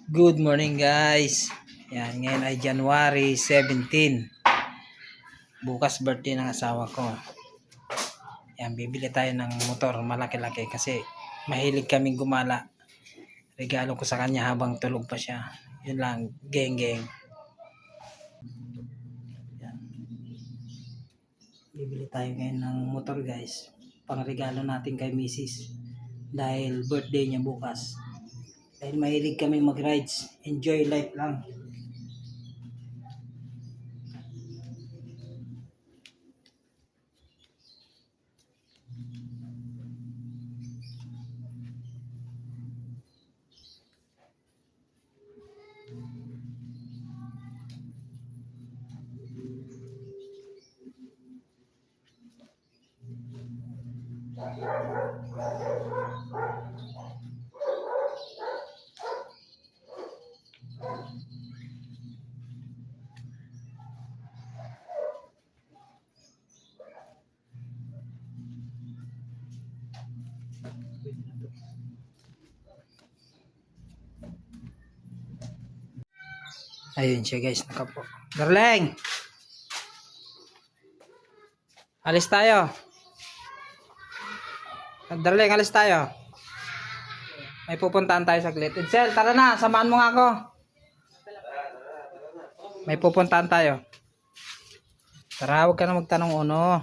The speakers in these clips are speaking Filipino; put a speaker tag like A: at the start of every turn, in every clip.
A: Good morning guys. Yan, ngayon ay January 17. Bukas birthday ng asawa ko. Yan, bibili tayo ng motor malaki-laki kasi mahilig kaming gumala. Regalo ko sa kanya habang tulog pa siya. Yun lang, geng. Yan. Bibili tayo ngayon ng motor guys. Pang regalo natin kay Mrs. Dahil birthday niya bukas. Dahil mahilig kami mag-rides. Enjoy life lang. Ayun siya guys, nakapo. Darling! Alis tayo. Darling, alis tayo. May pupuntahan tayo saglit. Edsel, tara na, samahan mo nga ako. May pupuntahan tayo. Tara, huwag ka na magtanong uno.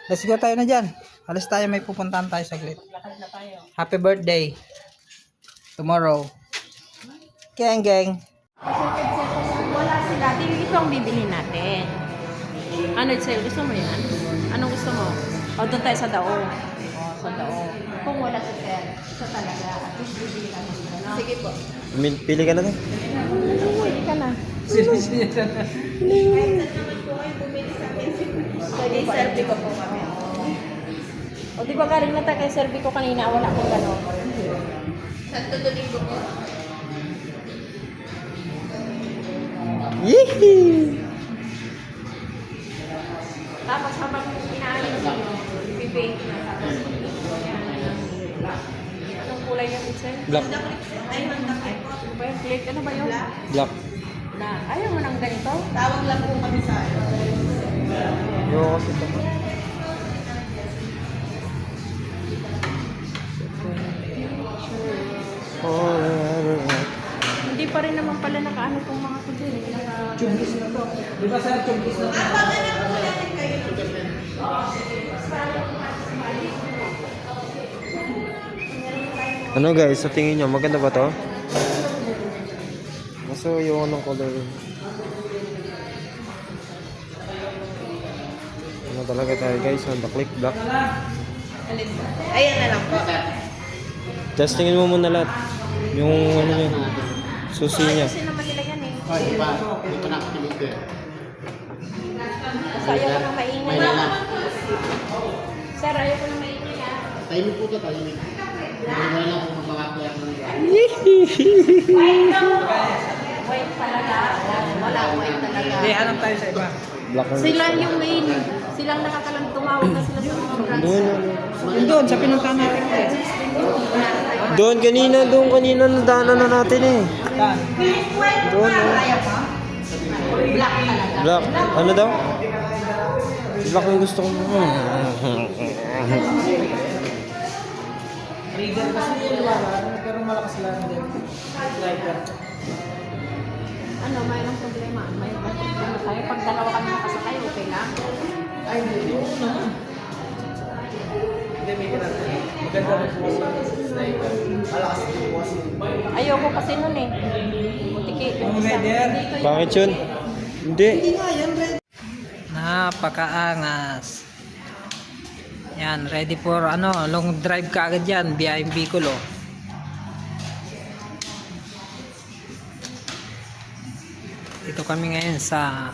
A: Let's go tayo na dyan. Alis tayo, may pupuntahan tayo saglit. Happy birthday. Tomorrow. Geng.
B: Wala sila. Ito ang bibili natin. Ano, Itzel? Gusto mo yan? Anong gusto mo? O, doon tayo sa dao. Sa dao. Kung wala si Sir, ito talaga. At least bibili natin. No? Sige po.
C: Pili ka na to?
B: Pili ka na.
A: Sino-sino na.
B: Kahit na naman po kayo bumili sa akin. Sige, serve ko po kami. O, di ba galing na tayo kay serve ko kanina? Wala akong gano'n. Santo Domingo po.
C: Yee!
B: Tapos habang inaano mo, pipaint na. Tapos, anong kulay niya, Itzel?
C: Black.
B: Ay, mandak ay po. Ano ba yung plate? Ano ba yun?
C: Black.
B: Na, ayaw mo ng ganito?
D: Tawag lang po kami sa ano.
C: Yo, kasi ito.
B: Hindi pa rin naman pala nakaano tong mga to din.
A: Chubis na to. Di ba sir, chubis na to?
C: Ano guys, sa tingin nyo, maganda ba to? Kaso yung anong color. Ano talaga tayo guys, Honda Click Black.
D: Ayan na lang po.
C: Testingin mo muna lahat. Yung ano niya, susi niya.
B: Kasi naman nila yan eh.
D: Hindi pa nakapilig eh.
B: Kasi ayaw ko nang maingay. Sir, ayaw ko nang maingay ah.
D: Tahimik po ito, tahimik. Hindi lang po magpapakapaya ng
B: White talaga. Wala white talaga.
A: Hindi, hanap tayo sa iba.
C: Black ang
B: Sila yung main. Silang nakakalang tumawag na sila sa mga brands.
A: Doon, sa pinuntahan natin.
C: Doon kanina nadaanan na natin eh.
A: Saan?
C: Doon
B: Black talaga.
C: Black. Ano daw? Black yung gusto ko.
A: Trigger kasi yung wala, pero malakas lang din. Driver.
B: Ano, mayroong problema. Mayroong problema tayo. Pag dalawa kami nakasakay, okay lang.
A: Ay, hindi. Oo naman. Hindi, may ganun. Maganda rin po kasi sniper. Malakas din po kasi.
B: Ayoko kasi nun eh. Mutiki.
A: Ang weather.
C: Bakit yun? Hindi.
A: Napakaangas. Yan, ready for long drive ka agad yan, biyaheng Bicol oh. Ito kami ngayon sa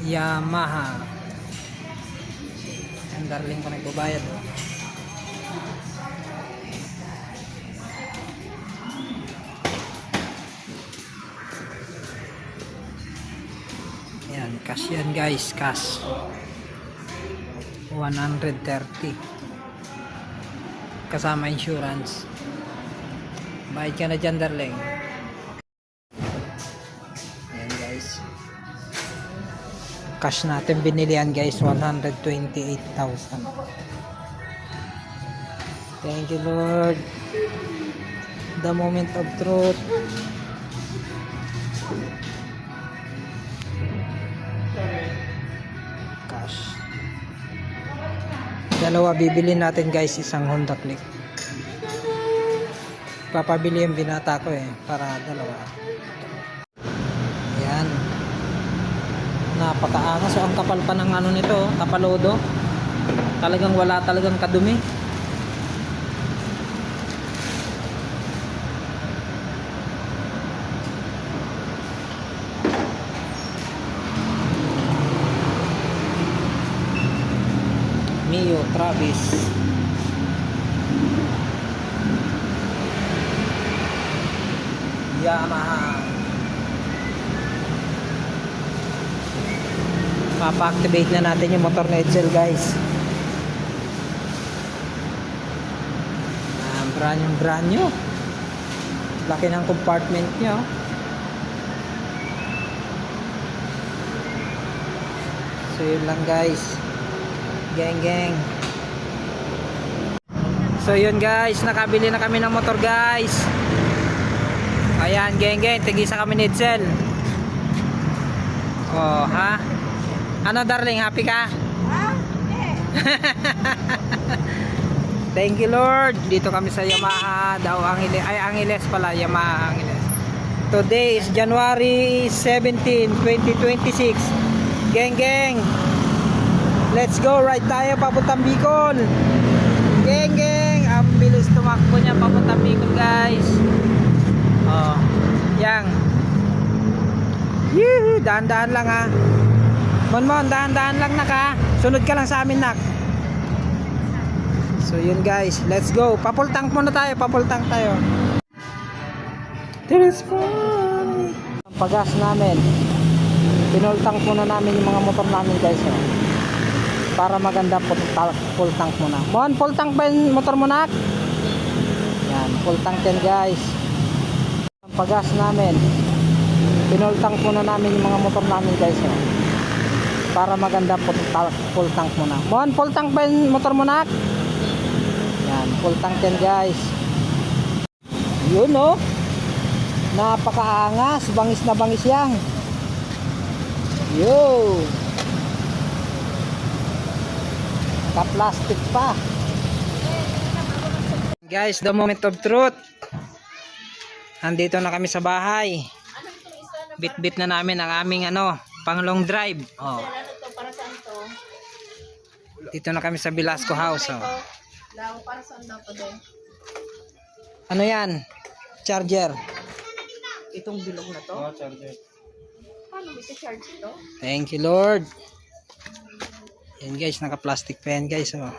A: Yamaha. Ang darling ko nagbabayad oh. Yan, cash yan guys, cash 130 kasama insurance. Bayad ka na dyan, darling. Ayan guys. Cash natin binili yan guys, 128,000. Thank you Lord. The moment of truth. Cash. Dalawa bibili natin guys, isang Honda Click. Papabili yung binata ko para dalawa. Ayan. Napakaangas. So ang kapal pa ng ano nito, kapalodo. Talagang wala talagang kadumi. Mio Travis. Yamaha. Papa-activate na natin yung motor na Edsel guys. Brand new. Laki ng compartment niya. So yun lang guys. Gang. So yun guys, nakabili na kami ng motor guys. Ayan, gang, tigisa kami ni Edsel. Oh, ha? Ano darling, happy ka? Thank you Lord. Dito kami sa Yamaha daw Angeles pala, Yamaha Angeles. Today is January 17, 2026. Gang. Let's go, ride tayo papuntang Bicol. Gang. Ang bilis tumakbo niya papuntang Bicol guys. Oh, yang. Yee, dahan-dahan lang ha. Mon, dahan-dahan lang nak ha. Sunod ka lang sa amin nak. So yun guys, let's go. Papultank muna tayo, papultank tayo. There's fun. Ang pagas namin. Pinultank muna namin yung mga motor namin guys. Para maganda full tank muna. Mon, full tank ba yung motor mo nak? Yan, full tank yan guys. Ang pagas namin. Pinultank muna namin yung mga motor namin guys. Para maganda full tank muna. Mon, full tank ba yung motor mo nak? Yan, full tank yan guys. Yun oh. Napakaangas, bangis na bangis yan. Yo. Ka-plastic pa. Guys, the moment of truth. Andito na kami sa bahay. Bit-bit na namin ang aming pang long drive. Oh. Dito na kami sa Velasco House. Oh. Ano yan? Charger.
B: Itong bilog na to?
C: Oh, charger.
B: Paano mo i-charge ito?
A: Thank you Lord. Yan guys, naka-plastic pa yan guys. Oh.